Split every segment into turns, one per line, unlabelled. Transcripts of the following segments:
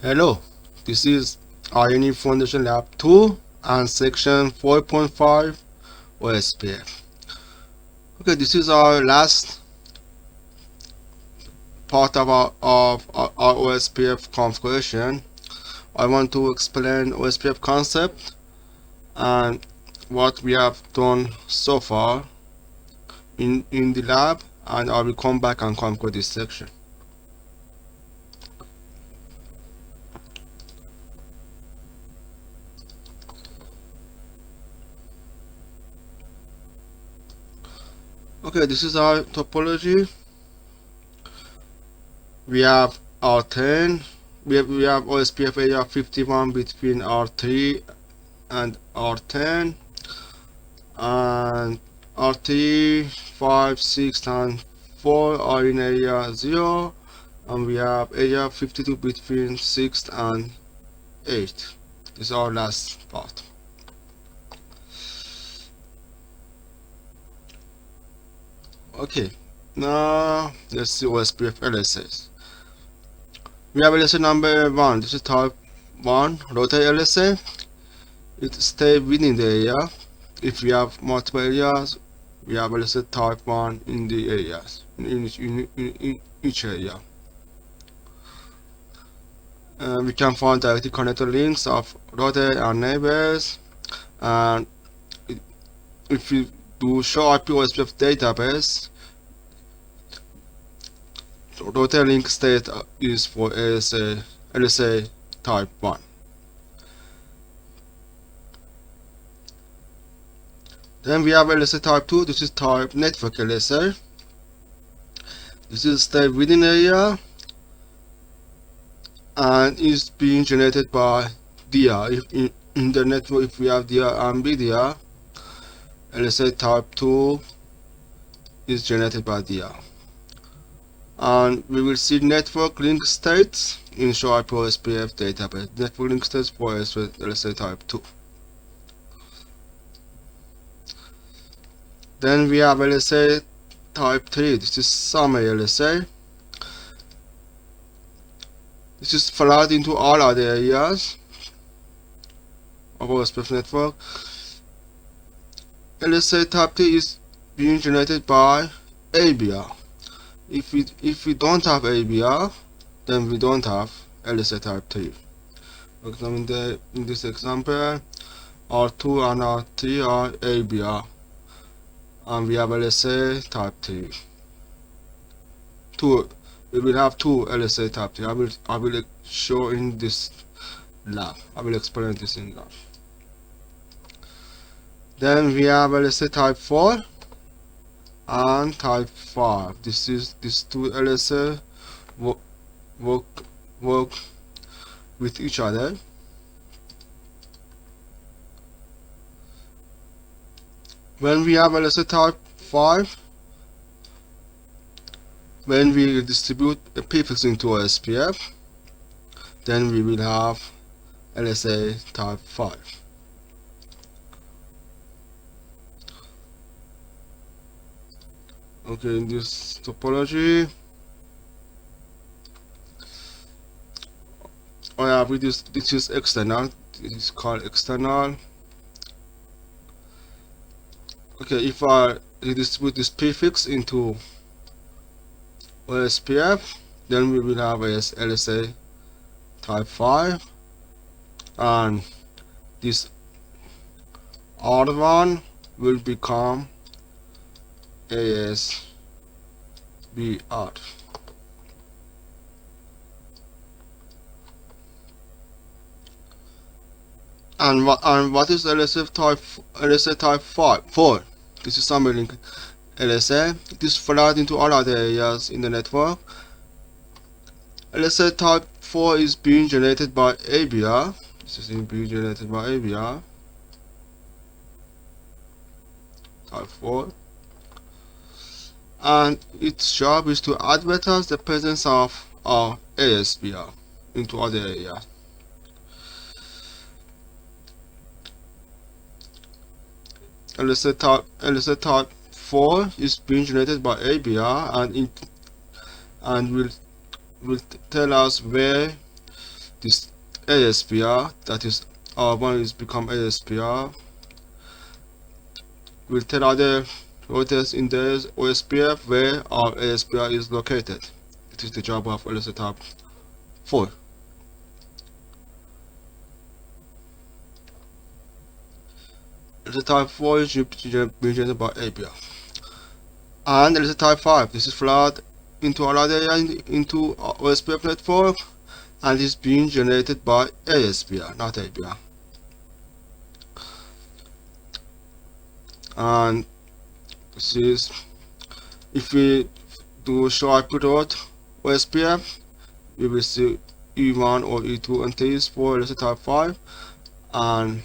Hello, this is INE Foundation Lab 2 and section 4.5 OSPF. Okay, this is our last part of our OSPF configuration. I want to explain OSPF concept and what we have done so far in the lab, and I will come back and configure this section. Okay, this is our topology. We have R10. We have OSPF area 51 between R3 and R10, and R3, 5, 6, and 4 are in area 0, and we have area 52 between 6 and 8. This is our last part. Okay, now let's see OSPF LSAs. We have LSA number 1. This is type 1 rotate LSA. It stays within the area. If we have multiple areas, we have LSA type 1 in the areas, in each area. We can find directly connected links of rotate and neighbors, and if we do show IP OSPF database, rotate link state is for LSA type 1. Then we have LSA type 2. This is type network LSA. This is stay within area and is being generated by DR. If in the network, if we have DR and BDR, LSA type 2 is generated by DR. And we will see network link states in show IP OSPF database. Network link states for LSA type 2. Then we have LSA type 3. This is summary LSA. This is flooded into all other areas of OSPF network. LSA type 3 is being generated by ABR. If we don't have ABR, then we don't have LSA type 3. For example, in this example, R2 and R3 are ABR, and we have LSA type 3. We will have two LSA type 3. I will show in this lab. I will explain this in lab. Then we have LSA type 4 and type 5. These two LSA work with each other. When we have LSA type 5, when we distribute a prefix into OSPF, then we will have LSA type 5. Okay, in this topology, this is external. This is called external. Okay, if I redistribute this prefix into OSPF, then we will have LSA type 5, and this R1 will become ASBR. And what is LSA type 4? This is summary link LSA. It is flooded into all other areas in the network. LSA type 4 is being generated by ABR. This is being generated by ABR type 4. And its job is to advertise the presence of our ASBR into other areas. LSA type 4 is being generated by ABR and will tell us where this ASPR, that is R1 is become ASPR, will tell other routers in the OSPF where our ASPR is located. It is the job of LSA type 4. LSA type 4 is generated by APR. And LSA type 5, this is flood into another area into OSPF network, and is being generated by ASPR, not APR. And this is, if we do show IP dot OSPF, we will see E1 or E2 entities for LSA type 5, and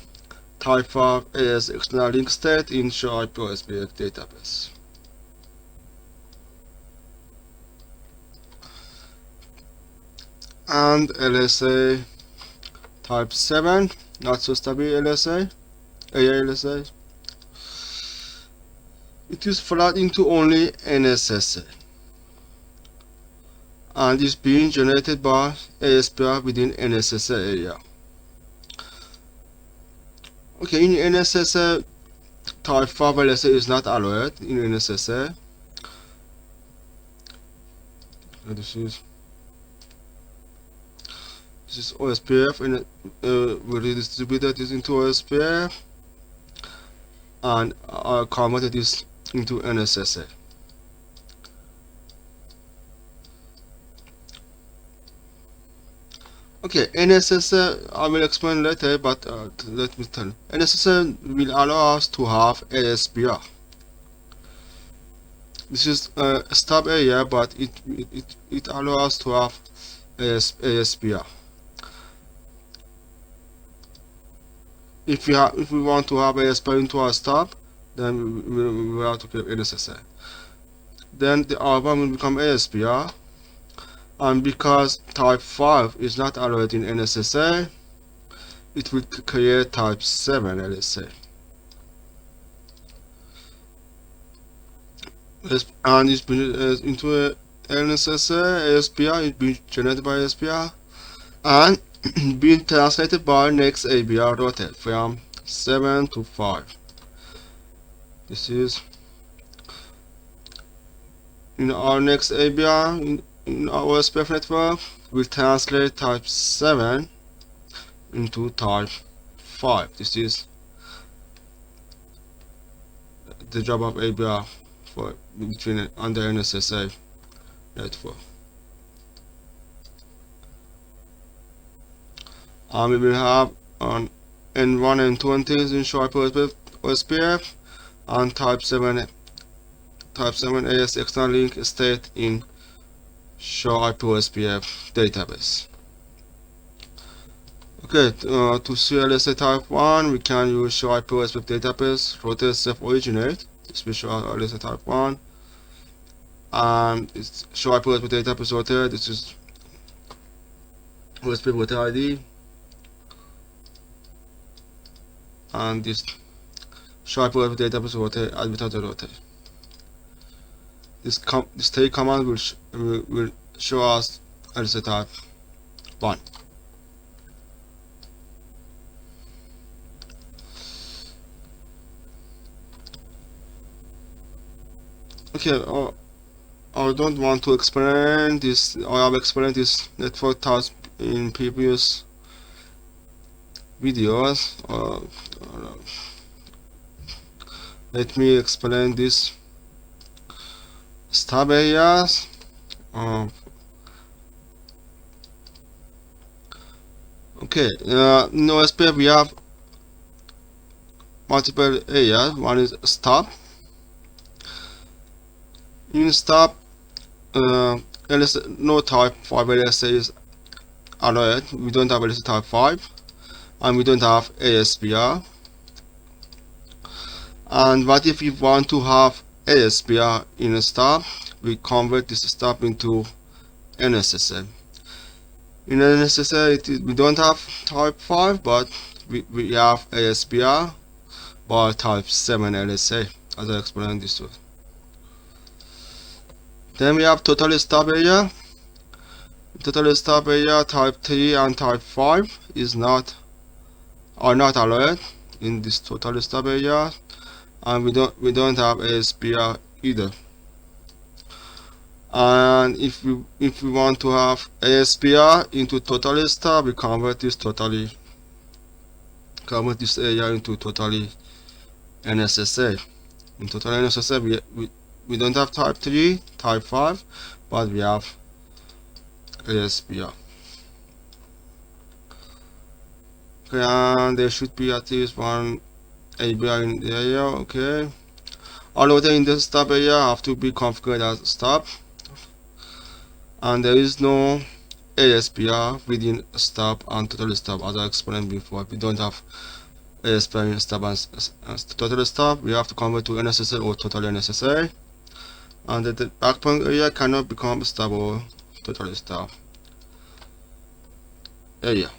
type 5 is external link state in show IP OSPF database. And LSA type 7, not so stable LSA, LSA. It is flood into only NSSA, and is being generated by ASPR within NSSA area. Okay, in NSSA, type 5 LSA is not allowed in NSSA. This is OSPF, and we redistributed this into OSPF and converted this into NSSA. Okay, NSSA I will explain later, but let me tell you. NSSA will allow us to have ASPR. This is a stub area, but it allows us to have ASPR. If we want to have ASPR into our stub, then we will have to create NSSA. Then the R1 will become ASPR, and because type 5 is not allowed in NSSA, it will create type 7 LSA. And it's been into a NSSA, ASPR is being generated by ASPR and being translated by next ABR rotate from 7 to 5. This is in our next ABR in our OSPF network. Will translate type 7 into type 5. This is the job of ABR for between under NSSA network. And we will have on N1 and 20s in show IP OSPF, and type 7 AS external link state in show IP OSPF database. Okay, to see LSA type 1, we can use show IP OSPF database rotate self originate. This will show LSA type 1, and it's show IP OSPF database rotate. This is OSPF rotate ID, and this show IP OSPF database rotate advertiser rotate. This take command will show us LSA type 1. Okay, I don't want to explain this. I have explained this network task in previous videos. Let me explain this stub areas. Okay, in OSPF we have multiple areas. One is stub. In stub, LSA, no type 5 LSA is allowed. We don't have LSA type 5, and we don't have ASPR. And what if we want to have ASPR in a stub? We convert this stub into NSSA. In NSSA, we don't have type 5, but we have ASPR by type 7 LSA, as I explained this way. Then we have total stub area. Total stop area type 3 and type 5 are not allowed in this total stop area, and we don't have ASPR either. And if we want to have ASPR into total stop, we convert this area into totally NSSA. In total NSSA, we don't have type 3, type 5, but we have ASPR. Okay, and there should be at least one ABR in the area. Okay, all water in the stop area have to be configured as stop, and there is no ASPR within stop and total stop. As I explained before, we don't have ASPR in stop and total stop. We have to convert to NSSA or total NSSA, and the backpoint area cannot become stop or total stop area.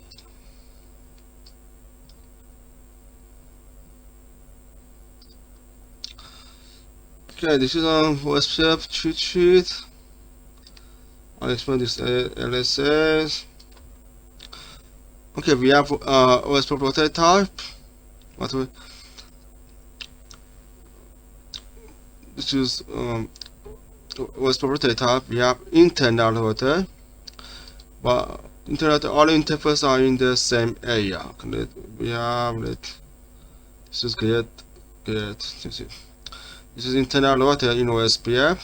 Okay, this is an OSPF cheat sheet. I'll explain this LSAs. Okay, we have OSPF LSA type. This is OSPF LSA type. We have internal router, but all interfaces are in the same area. Okay, this is great. This is internal router in OSPF.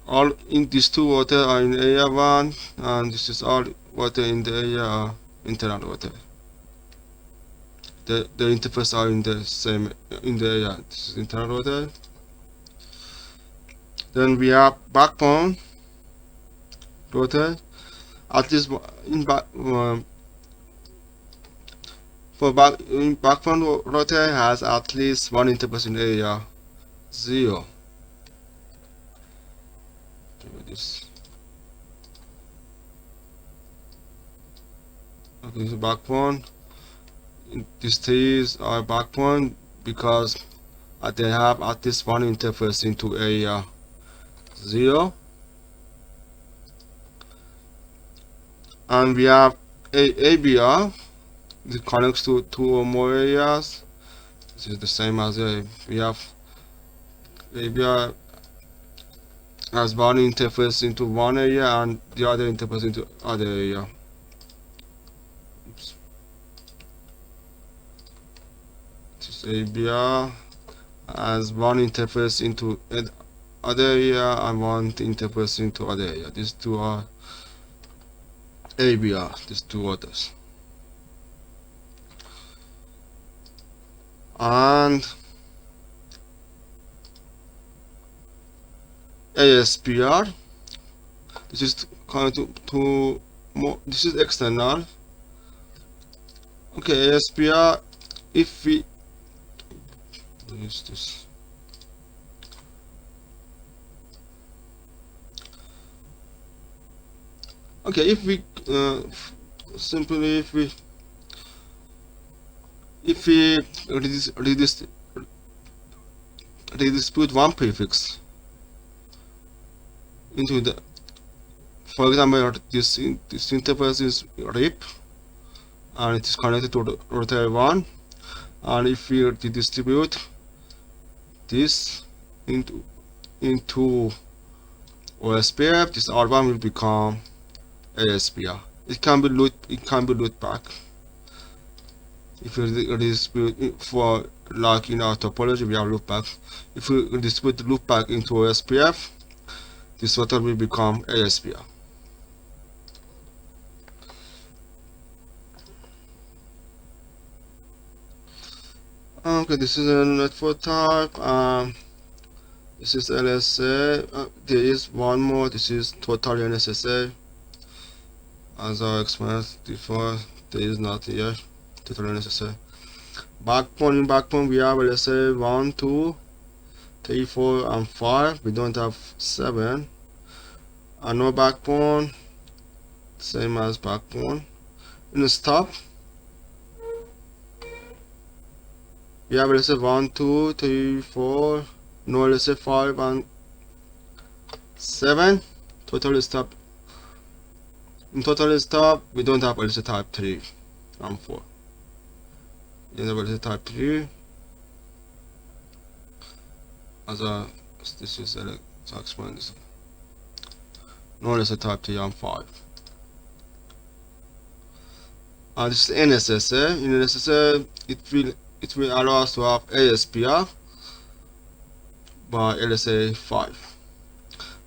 All in these two water are in area 1, and this is all water in the area internal water. The interface are in the same in the area. This is internal water. Then we have backbone router. At least in backbone router has at least one interface in area 0. This. Okay, this is backbone. These trees are backbone because they have at least one interface into area 0. And we have ABR. It connects to 2 or more areas. This is the same as we have ABR as one interface into one area and the other interface into other area. Oops. This is ABR as one interface into other area and one interface into other area. These two are ABR, these two others. And ASPR, this is this is external. Okay, ASPR, if we use this, okay, if we simply if we redistribute one prefix into the, for example, this interface is RIP and it is connected to router 1, and if we redistribute this into OSPF, this R1 will become ASPR. It can be looped back. If we redistribute for, like in our topology, we have loopback. If we redistribute the loopback into OSPF, this router will become ASPR. Okay, this is a network type. This is LSA. There is one more. This is total NSSA. As I explained before, there is not here. Total NSSA. Backbone, in backbone we have LSA 1, 2, 3, 4, and 5. We don't have 7. And no backbone, same as backbone. In the stop, we have LSA 1, 2, 3, 4, no LSA 5 and 7. Total stop In total stop, we don't have LSA type 3 and 4. We don't have LSA type 3 as a this is a explain this. No LSA type 3 and 5. This is NSSA. In NSSA, it will allow us to have ASPR by LSA 5.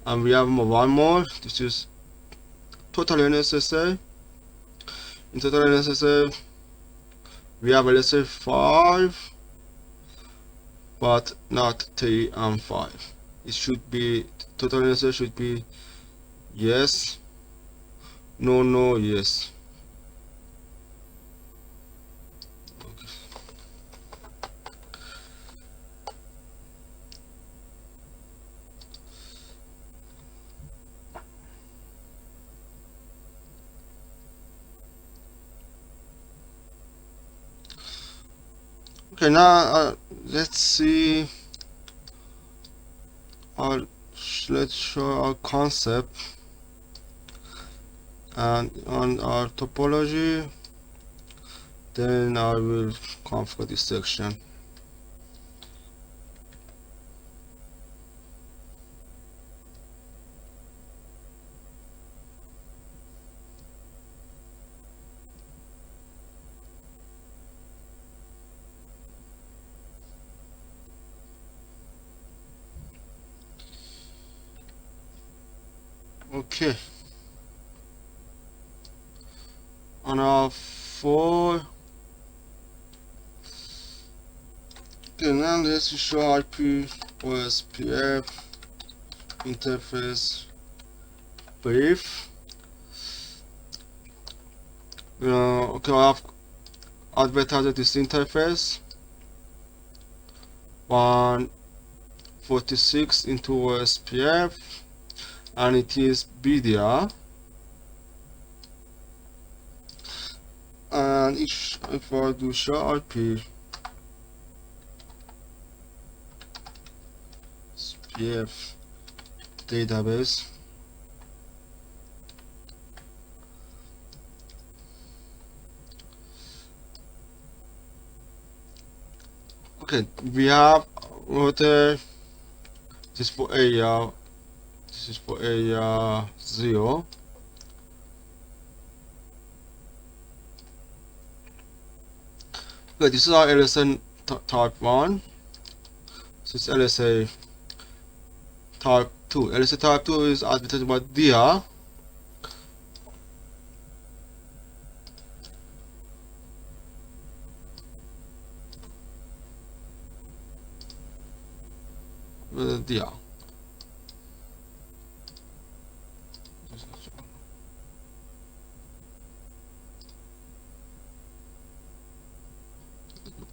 And we have one more. This is total NSSA. In total NSSA, we have LSA 5, but not 3 and 5. It should be total NSSA should be yes, no, no, yes. Okay, now let's see. Let's show our concept and on our topology. Then I will configure this section. Okay. On our 4. Okay, now let's show IP OSPF interface brief. Okay, I have advertised this interface 146 into OSPF, and it is BDR. And if I do show IP OSPF database, okay, we have router. This is for area. This is for area 0. Okay, this is our LSA type 1. This is LSA type 2. LSA type 2 is advertised by DR. DR.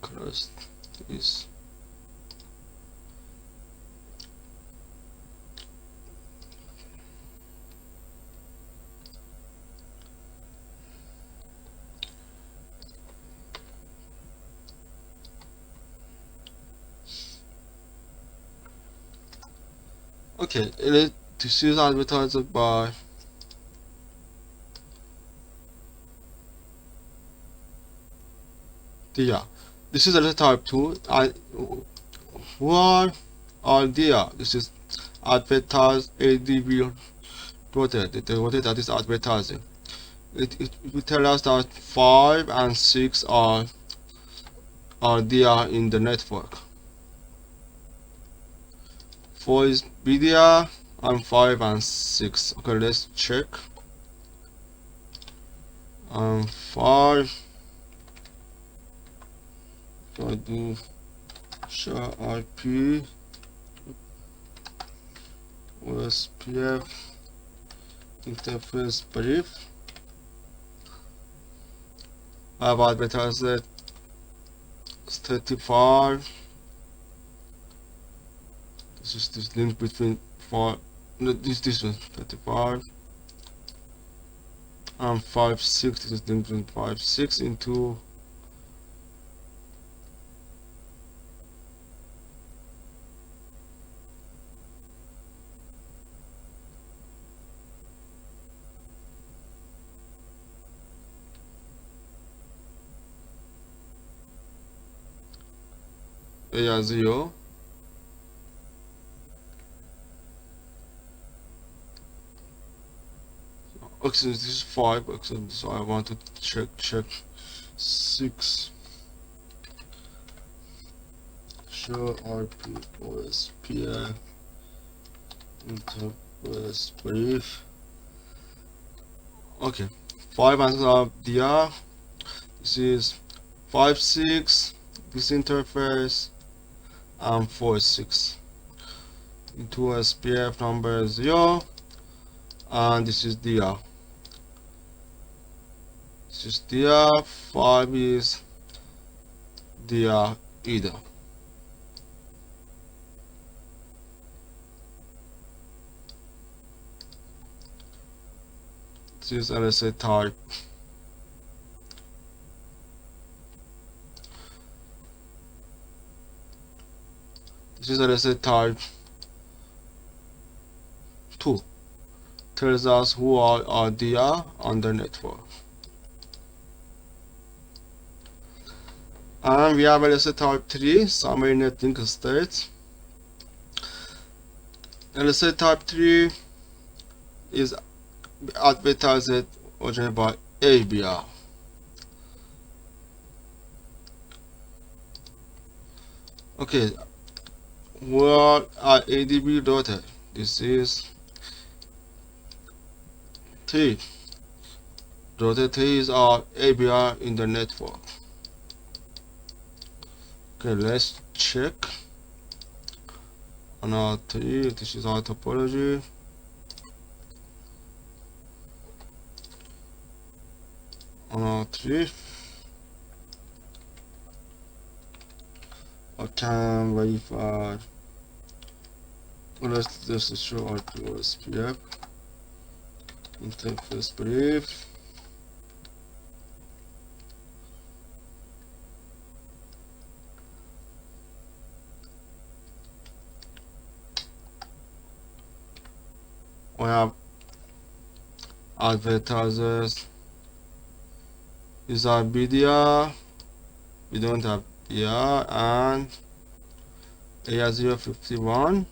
Crust is okay. This is advertised by DR. This is LSA type 2. Why are DR? This is advertised ADV rotate. The rotate that is advertising. It will tell us that 5 and 6 are DR in the network. 4 is BDR and 5 and 6. Okay, let's check. 5. If I do show IP OSPF interface brief, I have advertised 35. This is this link between 4. No, this one 35 and 5 6. This is link between 5 6 into area 0. Okay, this is 5. Okay, so I want to check 6. Show RP OSPF interface brief. Okay, 5 answers are DR. This is 5 6. This interface and 4 6. Into OSPF number 0, and this is DR. This is DR. 5 is DR either. This is LSA type. This is LSA type 2. Tells us who are DR on the network. And we have LSA type 3, summary net link states. LSA type 3 is advertised originally by ABR. Okay, where are ADB data? This is T. Data T is our ABR in the network. Okay, let's check on our T. This is our topology. On our tree, I can verify. Let's just show our OSPF interface brief. We have advertisers. These are BDR. We don't have DR and AR051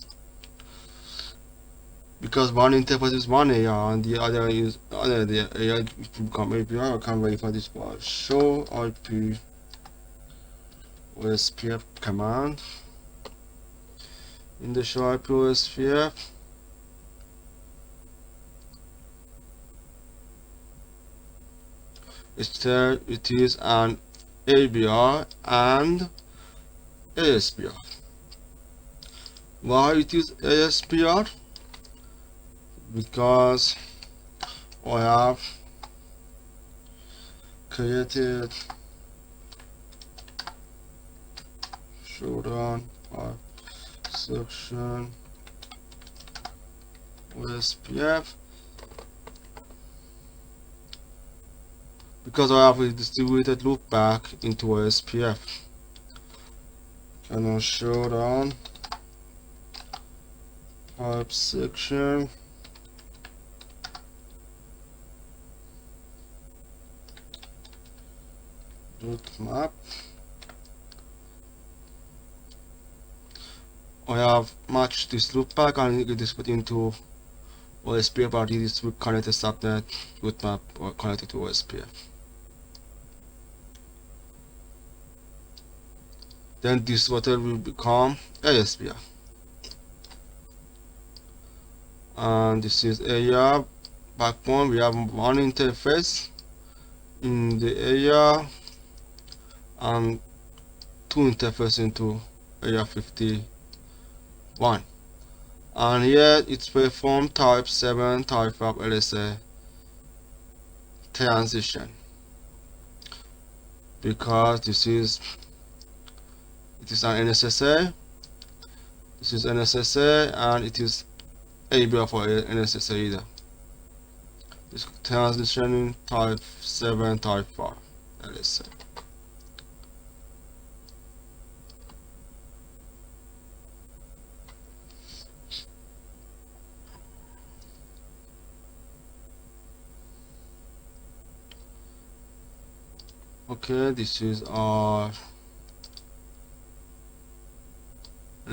because one interface is one AR and the other is other the AR become API. I can verify this by show IP OSPF command. In the show IP OSPF, it is an ABR and ASPR. Why it is ASPR? Because I have created showdown part section OSPF because I have a distributed loopback into OSPF. And I'll showdown type section map. I have matched this loopback and it is put into OSPF, but it is connected subnet root map or connected to OSPF. Then this router will become ASPR. And this is area backbone. We have one interface in the area and two interfaces into area 51. And here it's perform type 7 type of LSA transition because it is an NSSA. This is NSSA and it is ABR for NSSA either. This transitioning type 7 type 5 LSA. Okay, this is our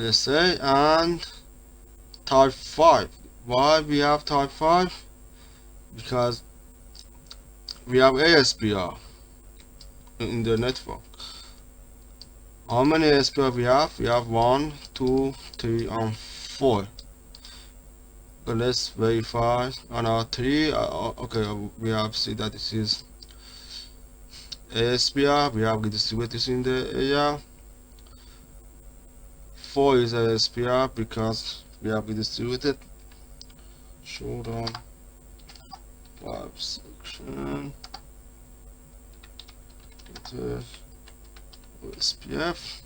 LSA and type 5. Why we have type 5? Because we have ASPR in the network. How many ASPR we have? We have 1, 2, 3 and 4. So let's verify on our 3. Okay, we have see that this is ASPR. We have redistributed in the area. 4 is ASPR because we have redistributed. Show down 5 section. OSPF.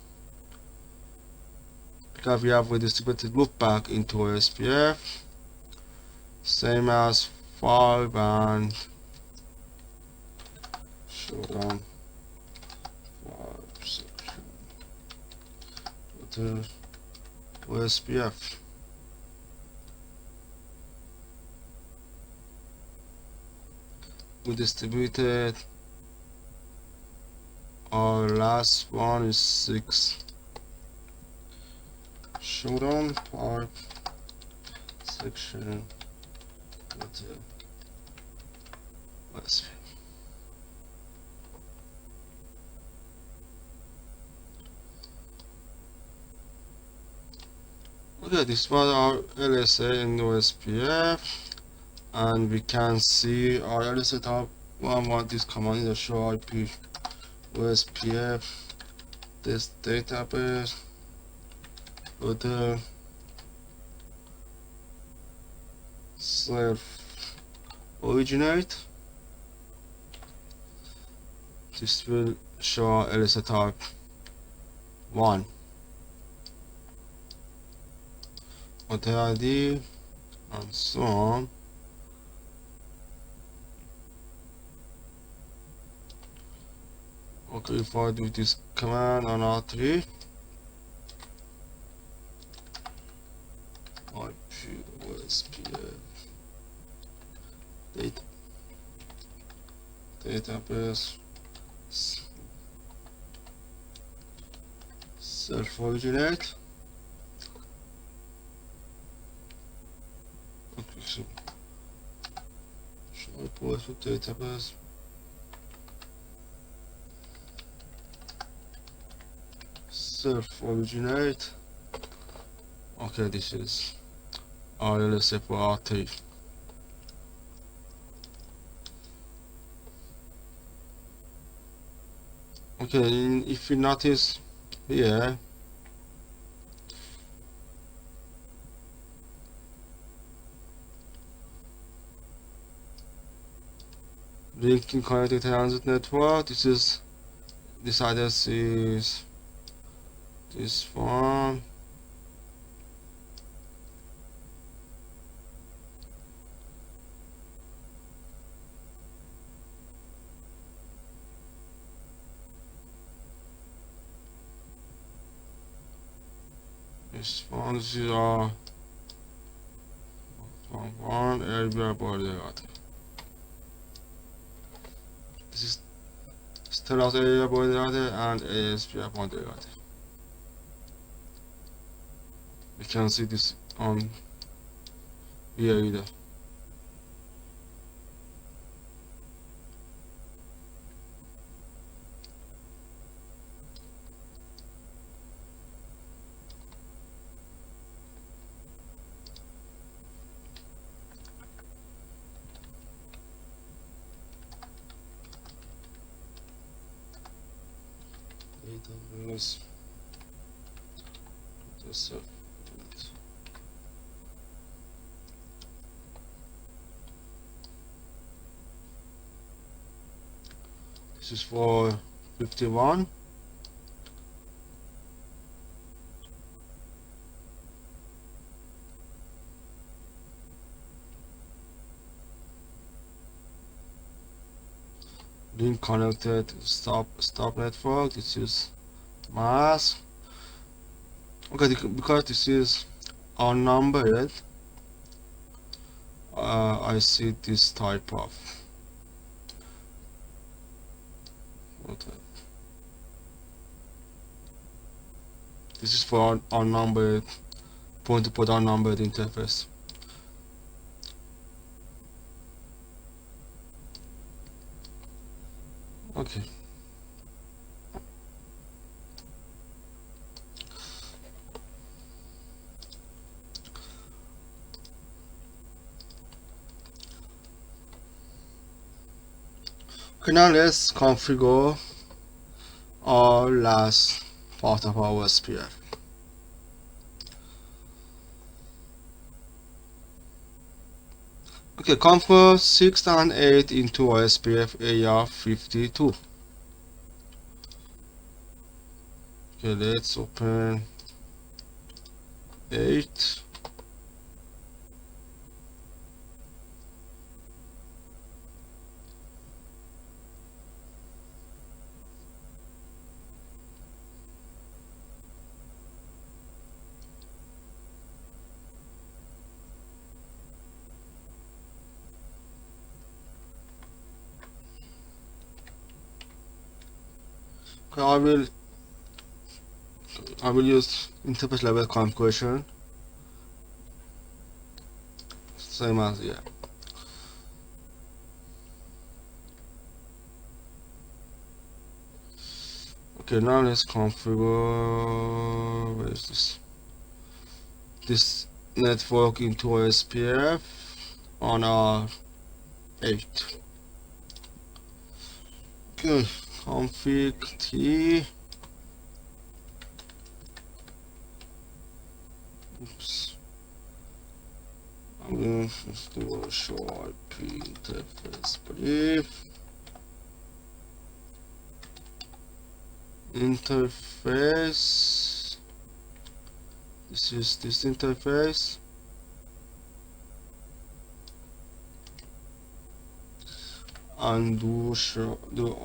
Because we have redistributed loop back into OSPF. Same as 5 and show down 5 section. OSPF. We distributed. Our last one is 6. Show down 5 section. OSPF. Okay, this was our LSA and OSPF, and we can see our LSA type 1 want this command in the show IP OSPF this database with the self originate. This will show our LSA type 1. Auto ID and so on. Okay, if I do this command on R3, IP OSPF database self-originate. Okay, so show report for database self-originate. Okay, this is our LSA for R3. Okay, if you notice here, linking connected transit network. This address is this one. This one is our one area border. This is Stellar area border and ASPR border. We can see this on here either. Database. This is for 51. Link connected stop network. This is mask. Okay, because this is unnumbered, I see this type of This is for unnumbered point-to-point unnumbered interface. Okay. Okay, now let's configure our last part of our OSPF. Okay, configure 6 and 8 into OSPF AR52. Okay, let's open 8. Okay, I will use interface level configuration, same as yeah. Okay, now let's configure, where is this network into OSPF on our 8. Okay, config T. Oops. I'm going to do a show IP interface brief. Interface. This is this interface. And do show the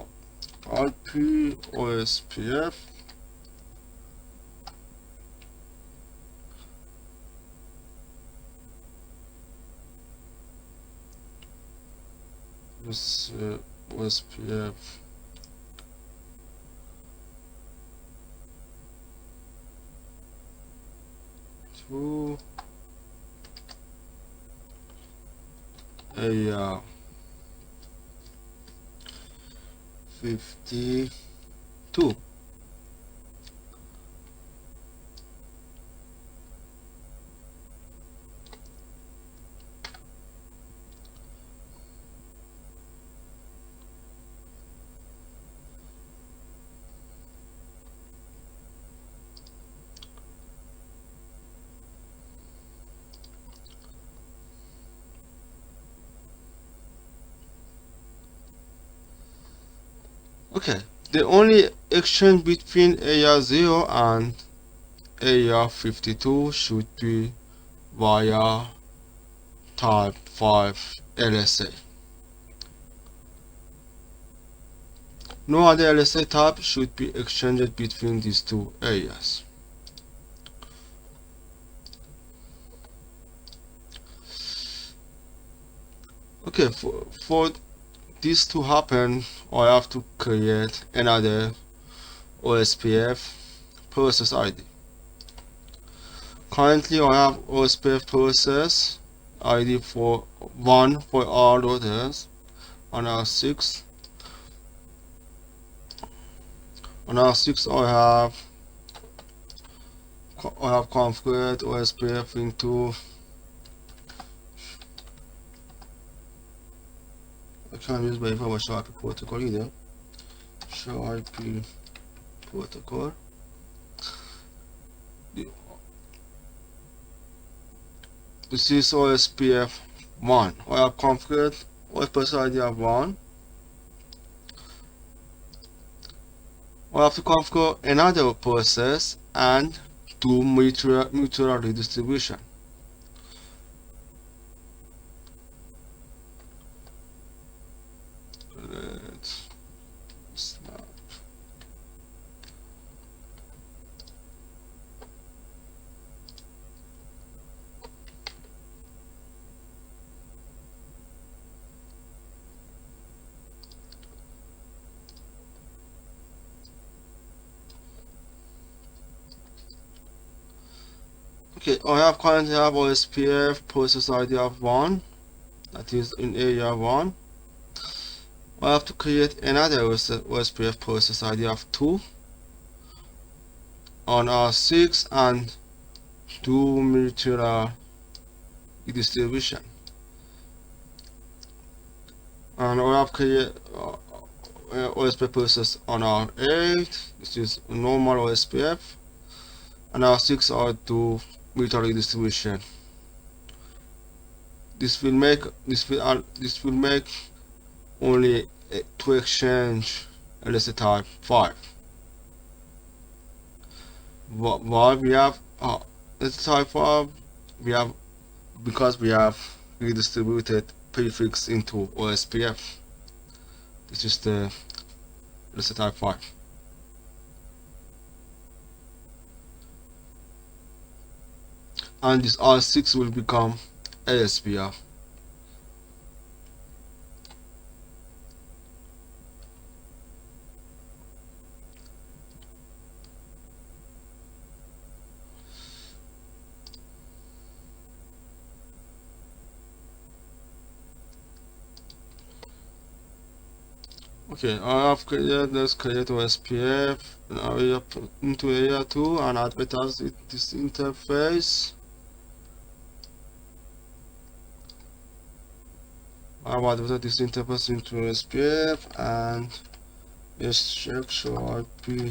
IP OSPF. This OSPF. To a 52. Okay, the only exchange between AR0 and AR52 should be via type 5 LSA. No other LSA type should be exchanged between these two areas. Okay, for this to happen, I have to create another OSPF process ID. Currently, I have OSPF process ID for 1 for all others on R6. On R6, I have configured OSPF into, I can't use by show IP protocol either. Show IP protocol. This is OSPF 1. I have configured OSPF ID of 1. I have to configure another process and do mutual redistribution. Let's snap. Okay, I have currently have OSPF process ID of 1, that is in area 1. I have to create another OSPF process ID of 2 on R6 and do molecular redistribution. And I have create OSPF process on R8, this is normal OSPF, and R6 are do molecular redistribution. This will make only to exchange LSA type 5. Why we have LSA type 5? We have because we have redistributed prefix into OSPF. This is the LSA type 5. And this R6 will become ASPF. Okay, I have created this create OSPF into area 2 and advertise this interface. I have advertised this interface into OSPF and just check show IP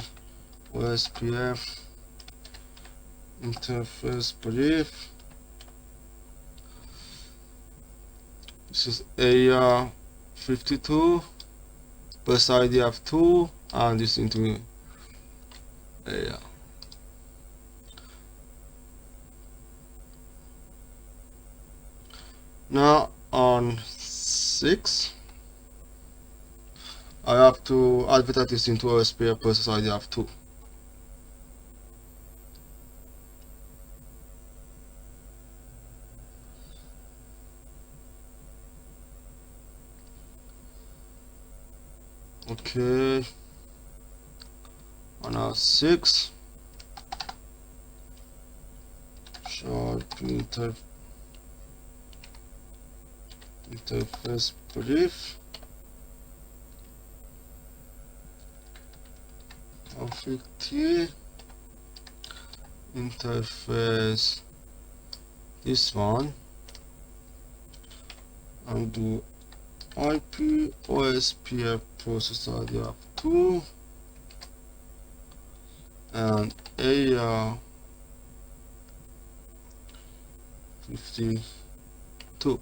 OSPF interface brief. This is area 52. Bus ID of 2 and this into area. Now on 6 I have to advertise this into OSPF process ID of 2. Okay, on our 6 short interface brief config T interface this one and do IP OSPF process ID of 2 and area 52.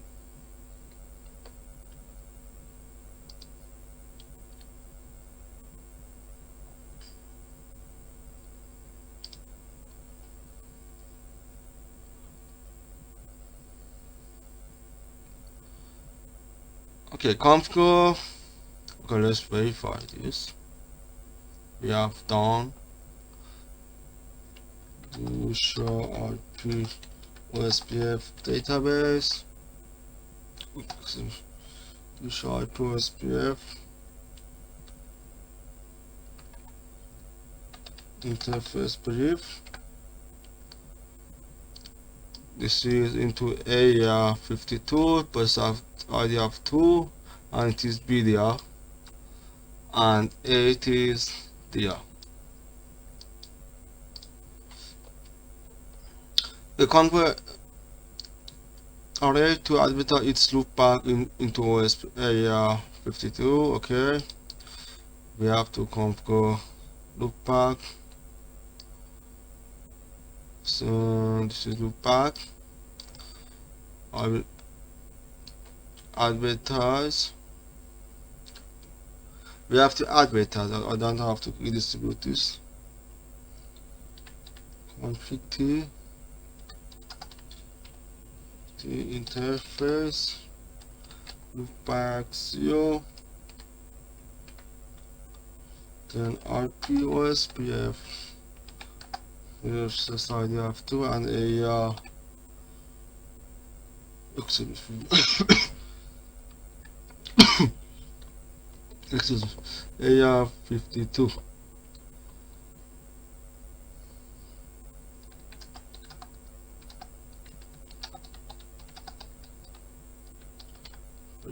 Okay, config. Okay, let's verify this. We have done to show IP OSPF database. To show IP OSPF interface brief. This is into area 52 plus ID of 2 and it is BDR and 8 is DR. The convert array to advertise its loop back into OSP area 52. Okay, we have to configure loop back. So this is loop back. I will advertise. We have to advertise. I don't have to redistribute this. Config T interface loopback 0, then IP OSPF process ID of 2 and area excuse me area 52.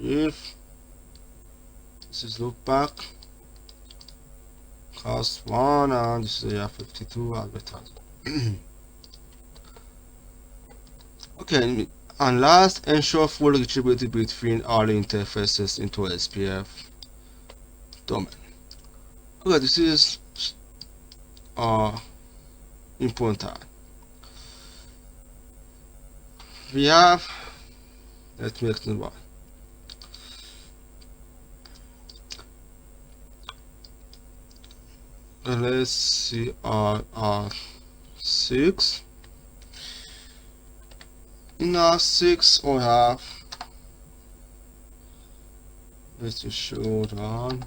if this is look back class 1 and this is area 52 advertising. Okay, and last, ensure full reachability between all interfaces into OSPF domain. Okay, this is important. We have, let me explain why. Let's see R6. In R6 we have, let's just show down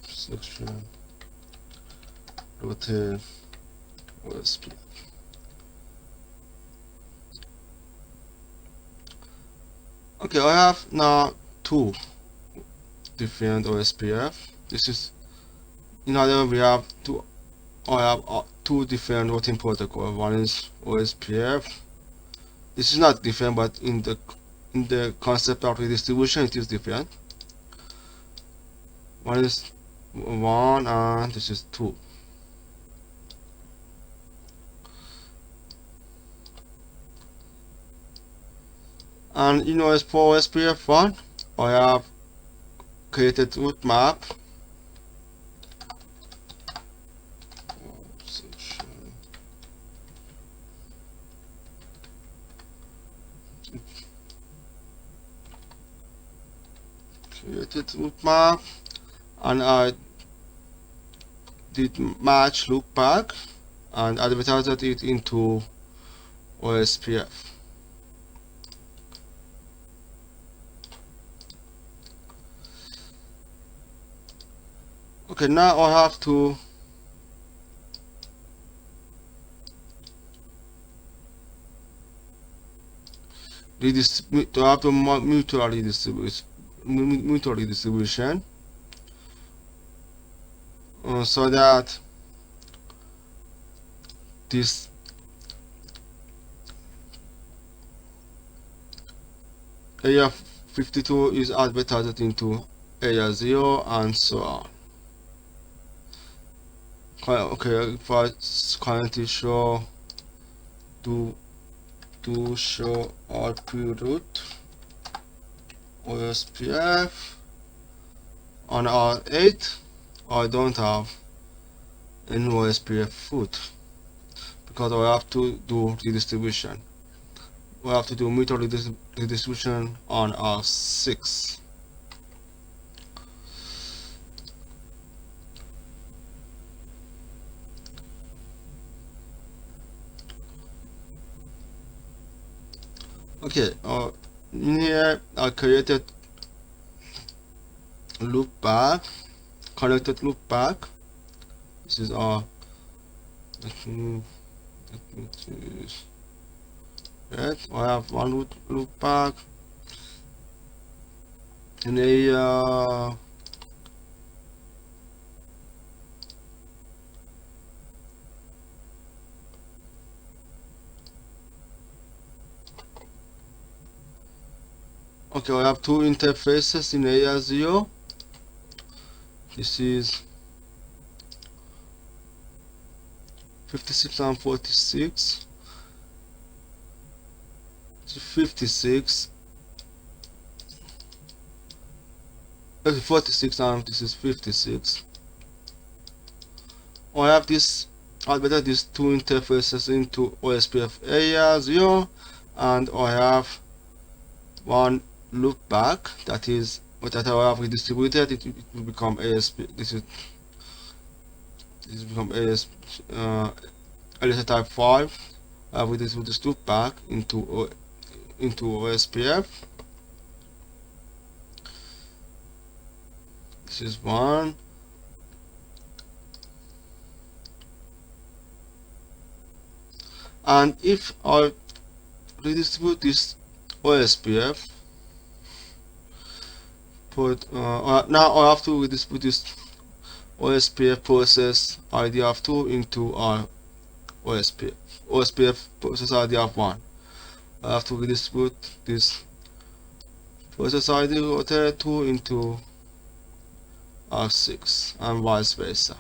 section rotate OSPF. Okay, I have now two different OSPF. This is, in other words, we have two. I have two different routing protocol. One is OSPF. This is not different, but in the concept of redistribution, it is different. One is 1 and this is 2. And as for OSPF 1, I have created route map. Created route map, and I did match look back and advertised it into OSPF. Okay, now I have to mutual redistribution so that this area 52 is advertised into area 0 and so on. Okay, if I currently show to show RP route OSPF on R8, I don't have any OSPF route because I have to do redistribution. We have to do mutual redistribution on R6. Okay, in here I created loop back, connected loop back. This is our right. I have one loop back in a okay, I have two interfaces in area 0. This is 56 and 46. 56 46 and this is 56. I have this, I better these two interfaces into OSPF area 0, and I have one loop back that is that I have redistributed. It will become ASP. This become ASP LSA type 5. I have redistributed this loop back into OSPF. This is one. And if I redistribute this OSPF, now I have to redistribute this OSPF process ID of 2 into our OSPF process ID of 1. I have to redistribute this process ID rotate 2 into R6 and vice versa.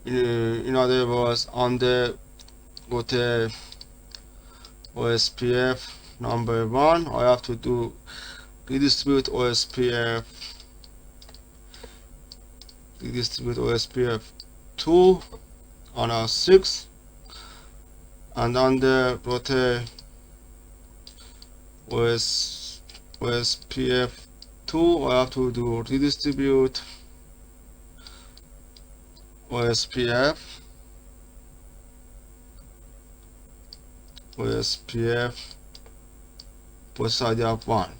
In other words, on the rotate OSPF number 1, I have to do redistribute OSPF 2 on R6, and on the rotate OSPF 2, I have to do redistribute OSPF process ID of 1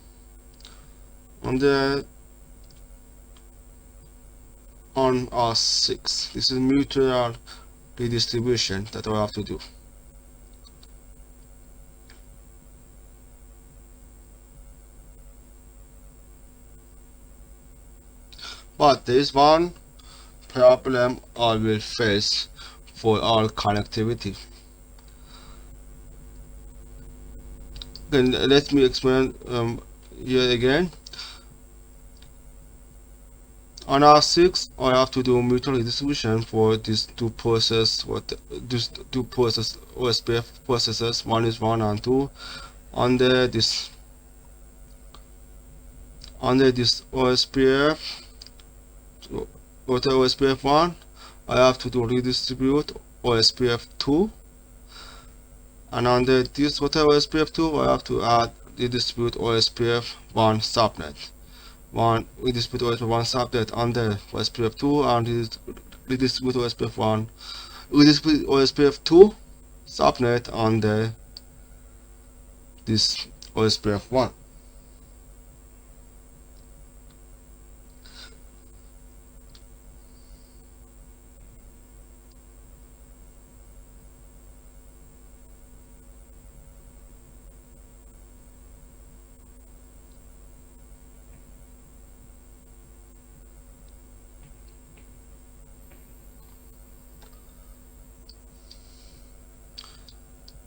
on R6. This is mutual redistribution that I have to do. But there is one problem I will face for our connectivity. Then let me explain here again. On R6, I have to do mutual redistribution for these two process OSPF processes. One is 1 and 2. Under this OSPF OSPF 1, I have to do redistribute OSPF 2, and under this OSPF 2, I have to add redistribute OSPF 1 subnet. Redistribute OSPF 1 subnet under OSPF 2 and redistribute OSPF 1. Redistribute OSPF 2 subnet under this OSPF 1.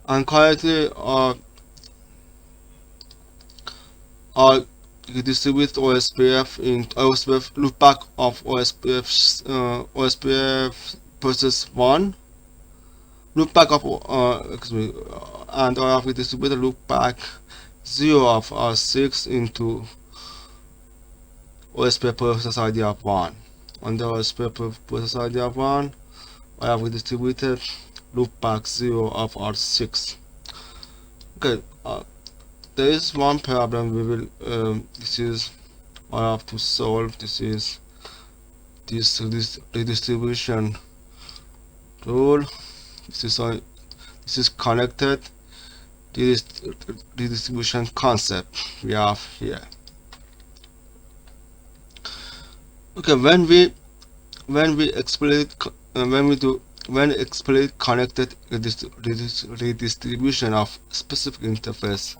And currently I redistribute OSPF in OSPF loopback of OSPF process 1 loopback of and I have redistributed loopback 0 of R6 into OSPF process ID of 1. On the OSPF process ID of 1, I have redistributed loopback 0 of R6. Okay, there is one problem we will this is I have to solve. This is this redistribution rule. This is connected this redistribution concept we have here. Okay, when we explicit connected redistribution of specific interface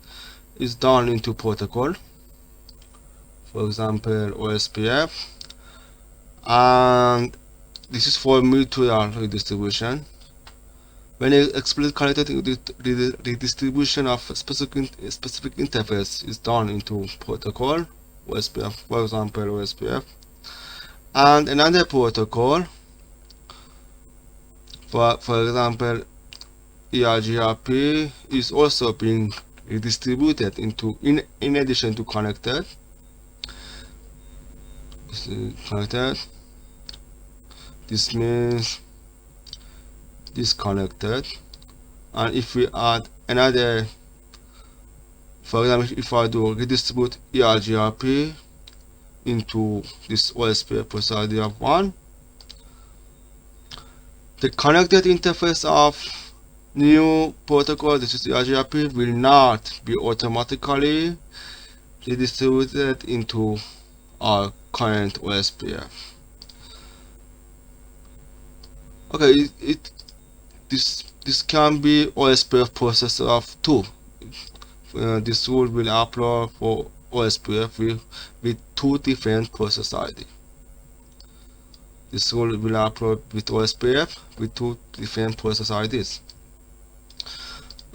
is done into protocol, for example OSPF, and this is for mutual redistribution. When explicit connected redistribution of specific interface is done into protocol OSPF, for example OSPF, and another protocol, for example ERGRP, is also being redistributed into in addition to connected. This means disconnected, and if we add another, for example if I do redistribute ERGRP into this OSPF process ID of 1, the connected interface of new protocol, this is ERGRP, will not be automatically redistributed into our current OSPF. Okay, this can be OSPF processor of 2. This rule will apply for OSPF with two different process ID. This rule will apply with OSPF with two different process IDs.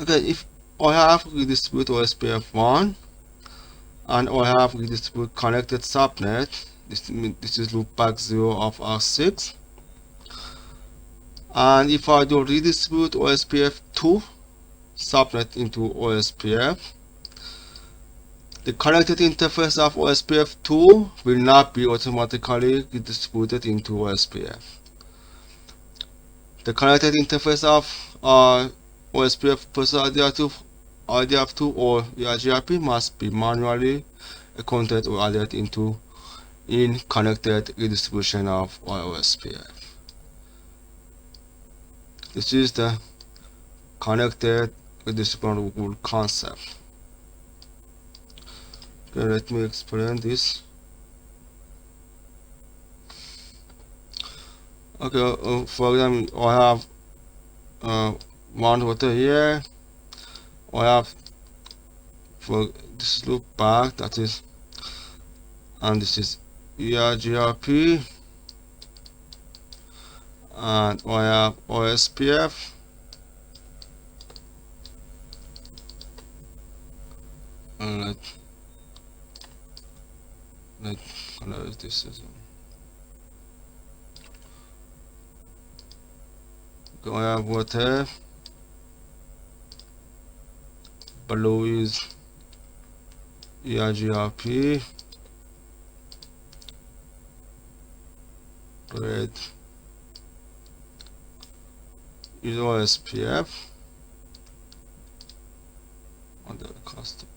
Okay, if I have redistributed OSPF 1 and I have redistributed connected subnet, this is loopback 0 of R6, and if I do redistribute OSPF 2 subnet into OSPF, the connected interface of OSPF 2 will not be automatically redistributed into OSPF. The connected interface of OSPF plus IDF2 or ERGRP must be manually accounted or added into in connected redistribution of OSPF. This is the connected redistribution rule concept. Okay, let me explain this. Okay, for example, I have one router here. I have for this loop back, that is, and this is ERGRP, and I have OSPF, and let's close this as well. I have water, below is ERGRP, red is OSPF on the custom.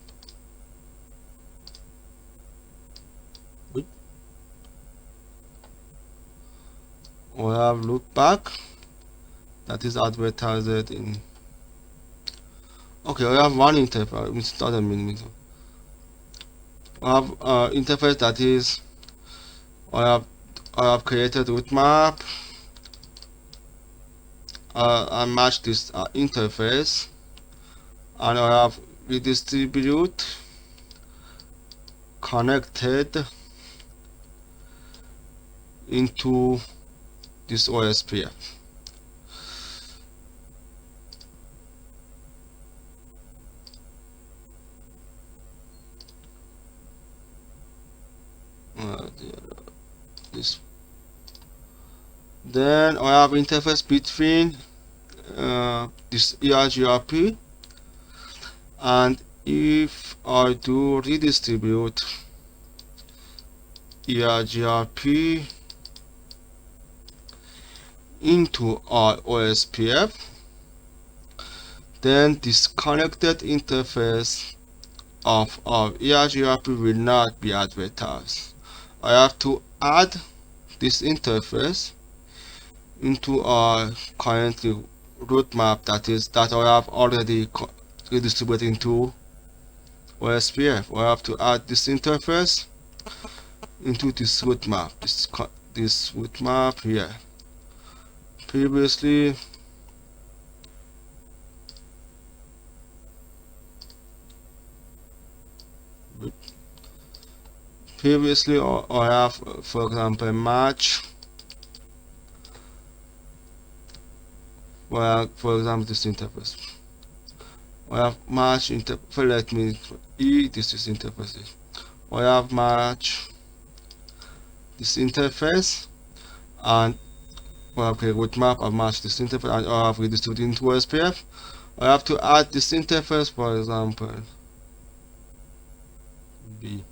We have loopback that is advertised in. Okay, we have one interface. It doesn't mean we have interface that is I have created route map. I match this interface, and I have redistribute connected into this OSPF. This. Then I have interface between this ERGRP, and if I do redistribute ERGRP into our OSPF, then this connected interface of our ERGRP will not be advertised. I have to add this interface into our currently route map that I have already redistributed into OSPF. I have to add this interface into this route map, this route map here. Previously I have, for example, match. Well, for example, this interface. I have match interface. Let me this is interface. I have match this interface, and I have created route map. I match this interface, and I have redistributed into OSPF. I have to add this interface, for example, B.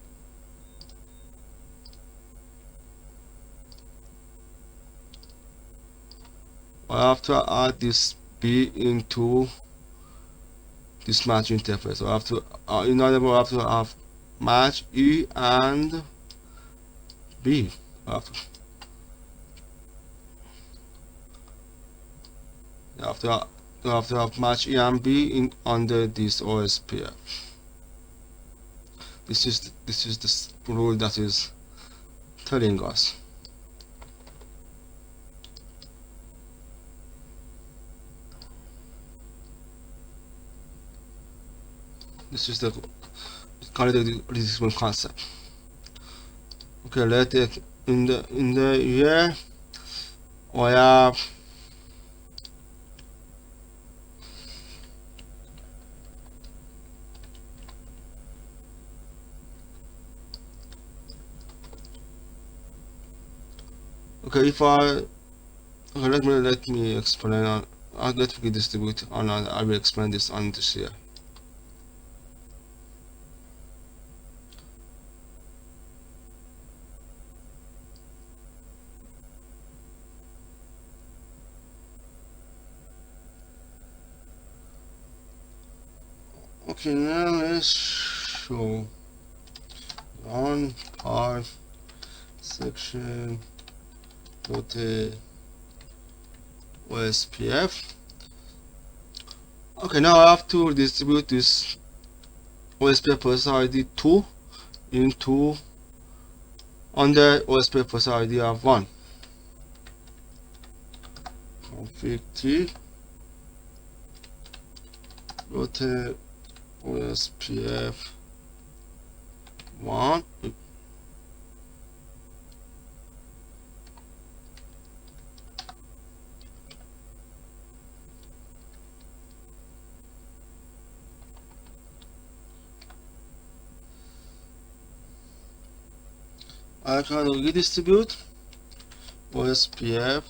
I have to add this B into this match interface. So I have to, in other words, I have to have match E and B. I have to have match E and B in under this OSPF. This is the rule that is telling us. This is the connected redistribution concept. Okay, let's take in the here we have okay. If I okay, let me explain on let me distribute and I will explain this on this here. Okay, now let's show on part section dot OSPF. Okay, now I have to distribute this OSPF process ID 2 into under OSPF process ID of 1. Config T dot OSPF 1. I can redistribute OSPF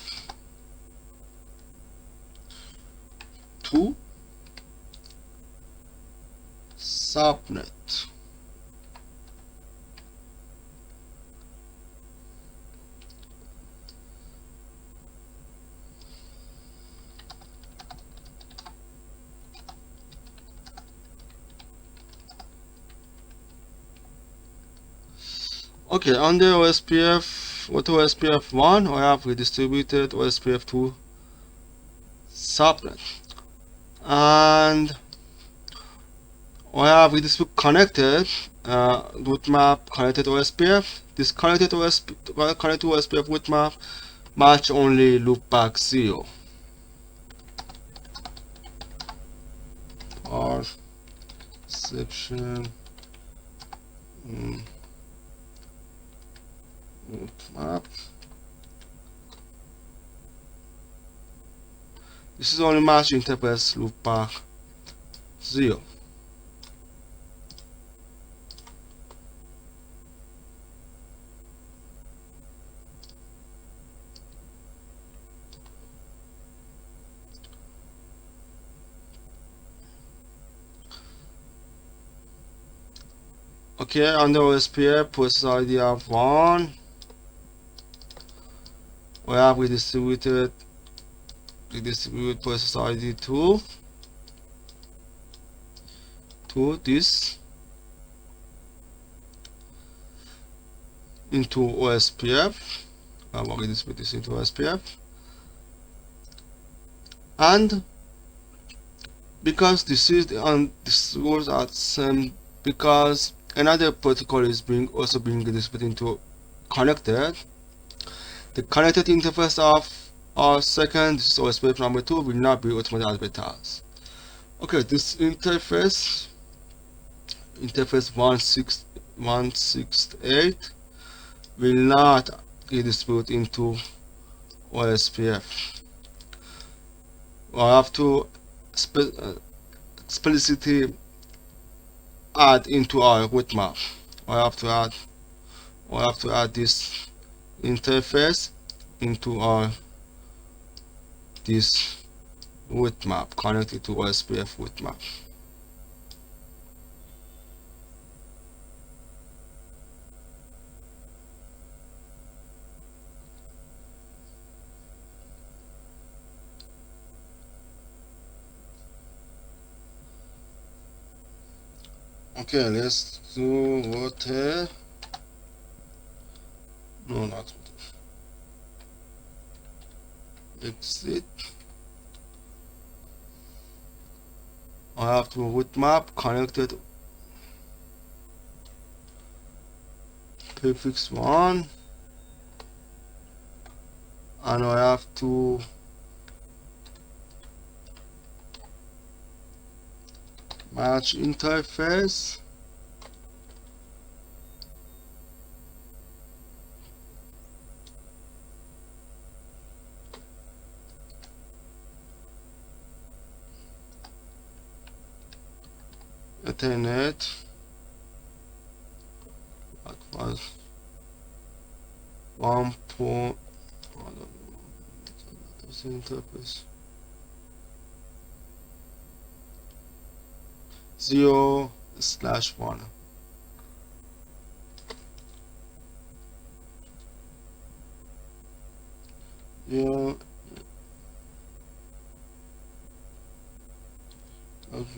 to subnet. Okay, under OSPF auto OSPF 1 I have redistributed OSPF 2 subnet, and I have redistributed connected root map connected OSPF. This connected OSPF root map match only loopback 0 or section root map. This is only match interface loopback 0. Okay, under OSPF process ID of 1 we have redistribute process ID 2 to this into OSPF. I will redistribute this into OSPF, and because this is and this rules are same, because another protocol is also being redistributed into connected, the connected interface of our second, this is OSPF number 2, will not be automatically advertised. Okay, this interface 168 will not redistribute into OSPF. I have to explicitly add into our root map. I have to add this interface into our this root map connected to OSPF root map. Okay, let's do water. No, not water. Exit. I have to root map connected prefix 1, and I have to match interface alternate that was 1 point, I don't know, that's the interface 0/1. Yeah, that's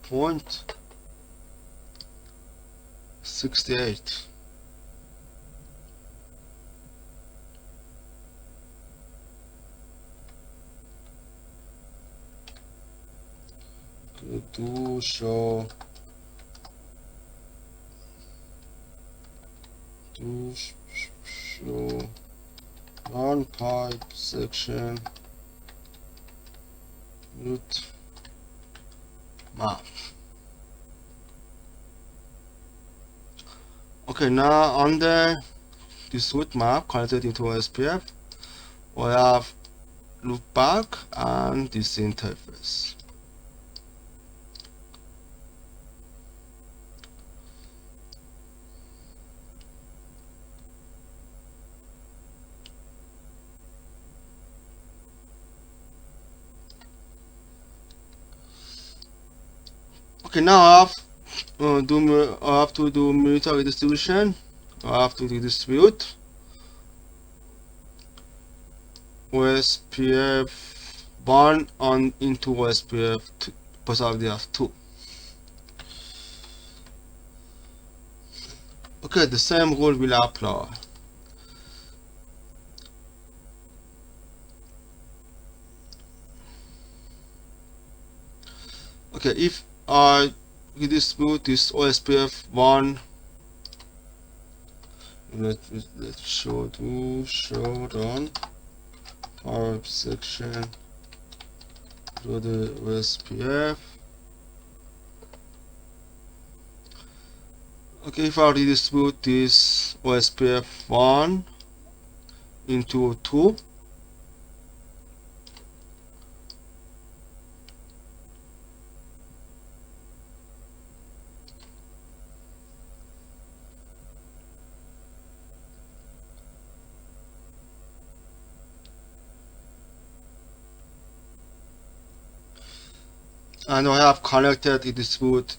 1.68. To show 1 pipe section route map. Okay, now under this route map connected into OSPF, we have loopback and this interface. Okay, now I have to do military distribution. I have to redistribute OSPF 1 on into OSPF 2, possibly have 2. Okay, the same rule will apply. Okay, if I redistribute this OSPF 1, let's show down pipe section to the OSPF. Okay, if I redistribute this OSPF 1 into 2, and I have connected redistribute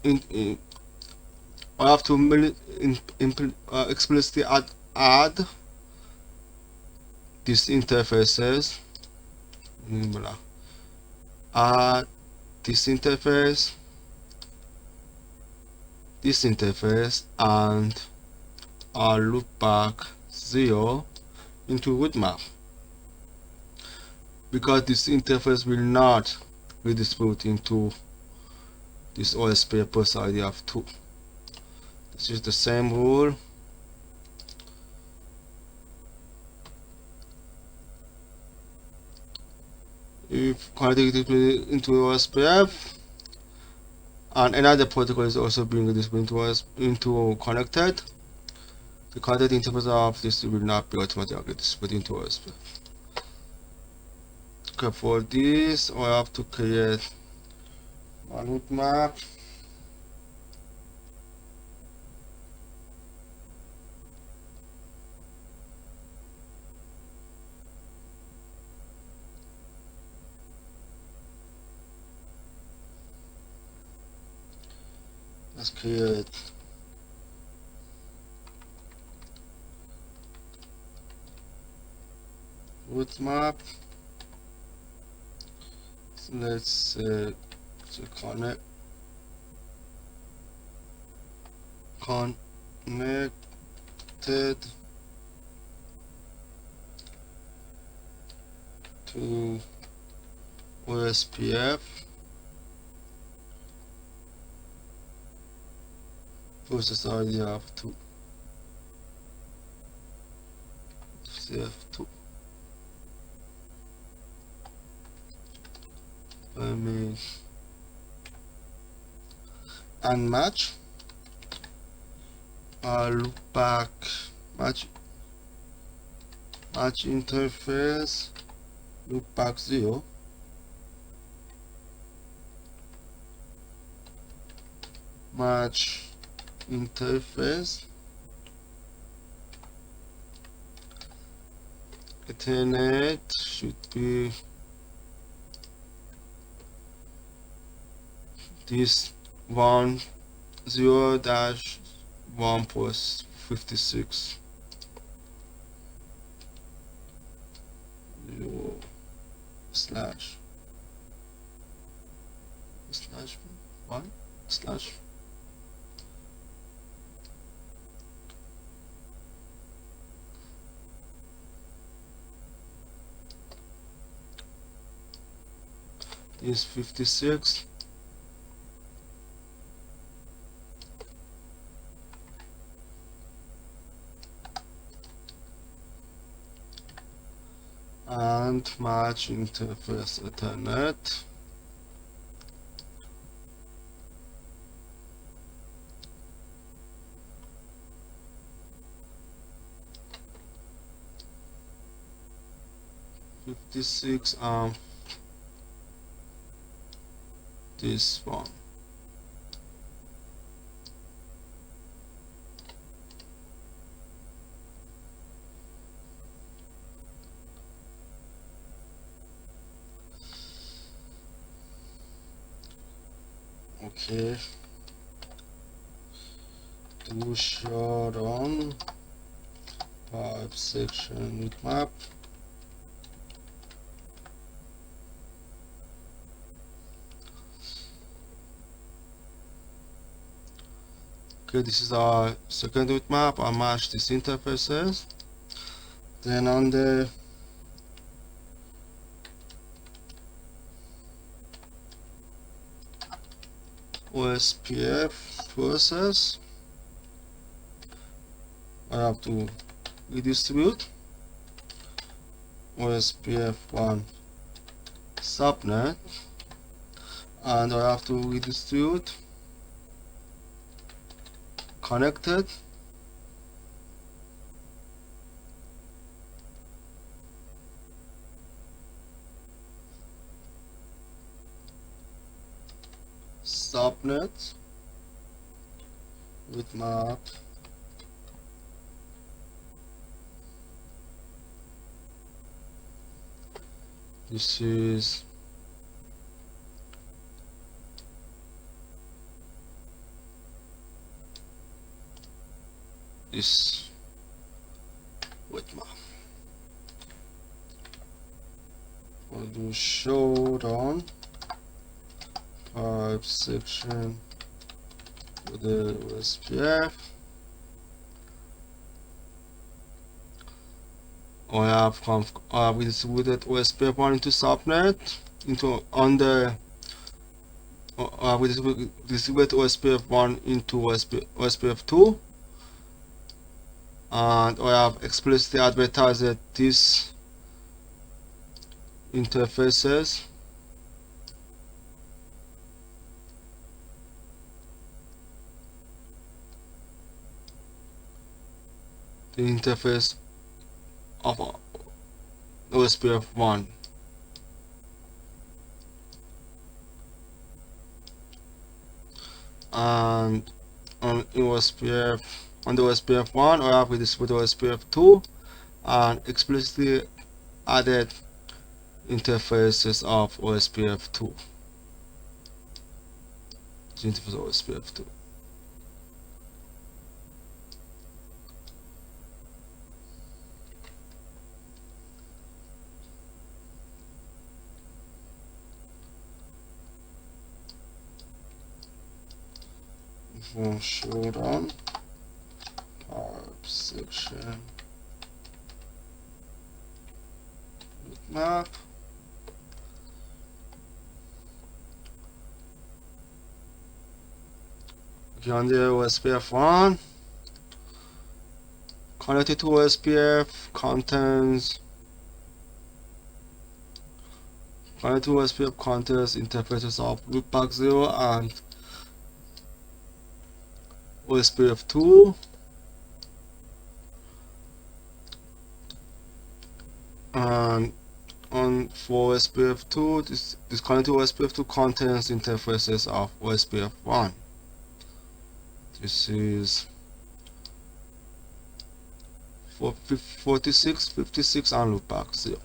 I have to explicitly add these interfaces. Add this interface, and I'll loop back 0 into route map, because this interface will not redistribute into this OSPF post ID of 2. This is the same rule. If connected into OSPF and another protocol is also being redistributed into connected, the connected interface of this will not be automatically distributed into OSPF. Okay, for this I have to create a route map. Let's create route map. So let's connected to OSPF process ID of 2 CF2. And match. Loop back match interface loopback 0, match interface, Ethernet should be this 10-1.56 slash 1 slash is 56 and match interface Ethernet. .56 this one. Okay, do short on pipe section with map. Okay, this is our second root map. I match these interfaces. Then on the OSPF process, I have to redistribute OSPF 1 subnet, and I have to redistribute connected subnet with map this is this with map. I'll do showdown pipe section with the OSPF. I have redistributed OSPF 1 into subnet into on the we distribute OSPF 1 into OSPF 2, and I have explicitly advertised these interfaces the interface of OSPF 1. And on the OSPF 1, I have redistributed OSPF 2 and explicitly added interfaces of OSPF 2. The interface of OSPF 2. For showdown pipe section with map. Okay, on the OSPF 1 connected to OSPF contains interfaces of loopback 0 and OSPF 2, and on for OSPF2, this current OSPF2 contains interfaces of OSPF1. This is 46, 56 and loopback 0.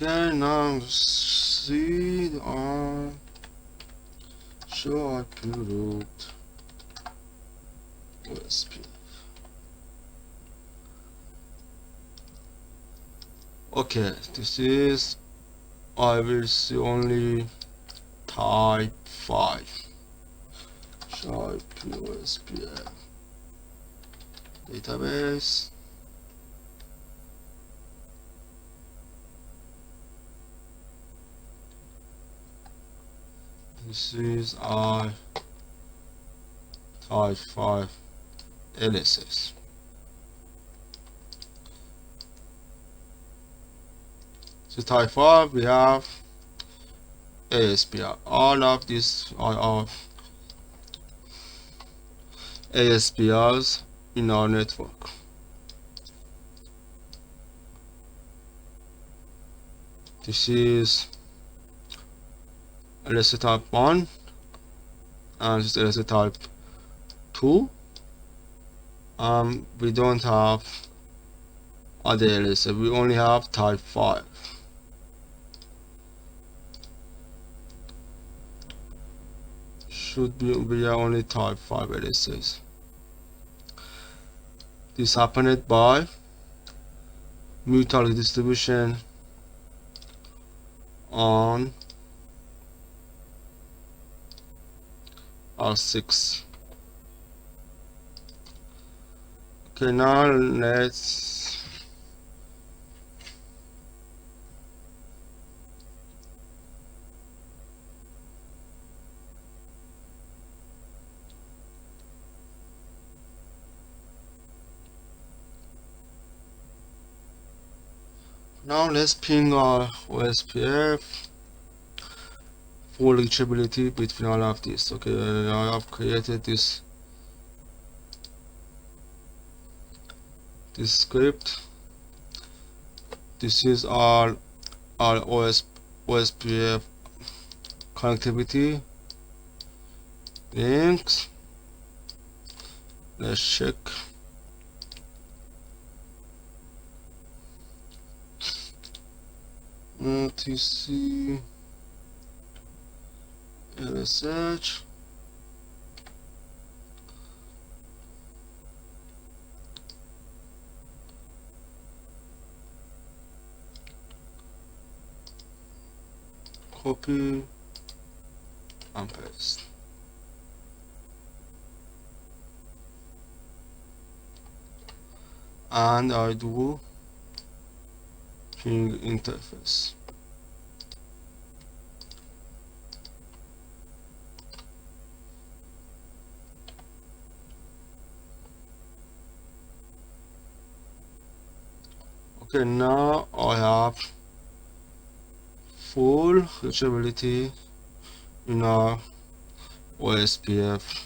Okay, now see the show IP root OSPF. Okay, this is, I will see only type 5. Show IP OSPF database. This is I type 5 LSA. So type 5 we have ASPR. All of these are ASPRs in our network. This is LSA type 1 and this is LSA type 2. We don't have other LSA, we only have type 5. Should be only type 5 LSAs. This happened by mutual redistribution on R6. Okay, now let's ping our OSPF for reachability between all of this. Okay, I have created this script. This is our OSPF connectivity links. Let's check. TC LSH. Copy and paste. And I do ping interface. Okay, now I have full reachability in our OSPF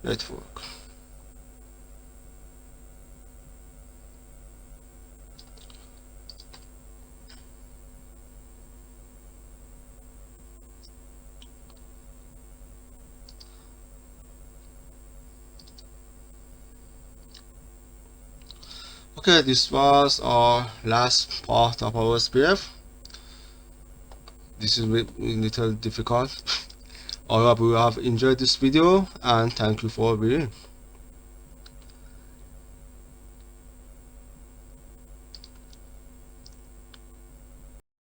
network. Okay, this was our last part of our OSPF. This is a little difficult. I hope you have enjoyed this video and thank you for being.